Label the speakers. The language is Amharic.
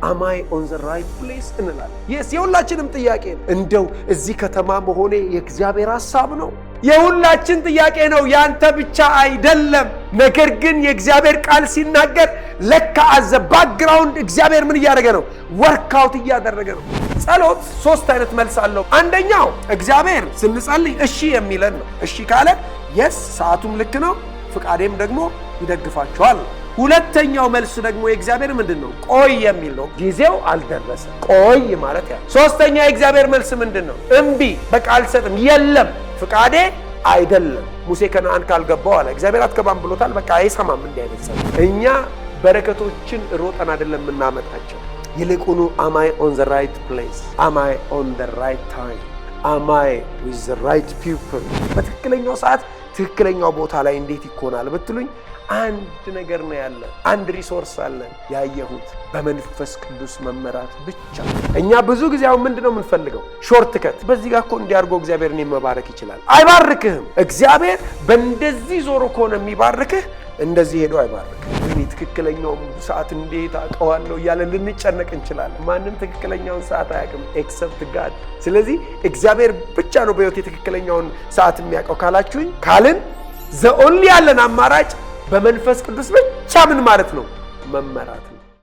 Speaker 1: am I on the right place እንላለን። የሁላችንም ጥያቄ ነው። እንደው እዚህ ከተማ መሆኔ የእግዚአብሔር ሐሳብ ነው? የሁላችን ጥያቄ ነው፣ ያንተ ብቻ አይደለም። ነገር ግን የእግዚአብሔር ቃል ሲናገር ለካ አዘ ባክግራውንድ እግዚአብሔር ምን እያደረገ ነው? ወርክአውት እያደረገ ነው። ጸሎት ሶስት አይነት መልስ አለው። አንደኛው እግዚአብሔር ስንጸልይ እሺ የሚለን ነው። እሺ ካለ የስ ሰዓቱም ልክ ነው፣ ፍቃዴም ደግሞ ይደግፋቸዋል። ሁለተኛው መልስ ደግሞ የእግዚአብሔር ምንድነው? ቆይ የሚል ነው። ጊዜው አልደረሰም፣ ቆይ ማለት ያ። ሶስተኛ የእግዚአብሔር መልስ ምንድነው? እምቢ፣ በቃ አልሰጥም፣ የለም ፍቃዴ አይደለም። ሙሴ ከነዓን ካልገባው አለ እግዚአብሔር አትገባም ብሎታል። በቃ አይሰማም። እንዲህ አይነት ሰው እኛ በረከቶችን ሮጠን አይደለም የምናመጣቸው። ይልቁኑ am I on the right place? am I on the right time? am I with the right people? በትክክለኛው ሰዓት ትክክለኛው ቦታ ላይ እንዴት ይኮናል ብትሉኝ አንድ ነገር ነው ያለ፣ አንድ ሪሶርስ አለን። ያየሁት በመንፈስ ቅዱስ መመራት ብቻ። እኛ ብዙ ጊዜ አሁን ምንድነው የምንፈልገው? ሾርት ከት። በዚህ ጋር እኮ እንዲያርጎ እግዚአብሔር እኔን መባረክ ይችላል። አይባርክህም። እግዚአብሔር በእንደዚህ ዞሮ ከሆነ የሚባርክህ እንደዚህ ሄዶ አይባርክህ። እኔ ትክክለኛውን ሰዓት እንዴት አውቀዋለሁ እያለ ልንጨነቅ እንችላለን። ማንም ትክክለኛውን ሰዓት አያውቅም ኤክሰፕት ጋድ። ስለዚህ እግዚአብሔር ብቻ ነው በሕይወት ትክክለኛውን ሰዓት የሚያውቀው ካልን ዘ ኦንሊ ያለን አማራጭ በመንፈስ ቅዱስ ብቻ ምን ማለት ነው? መመራት ነው።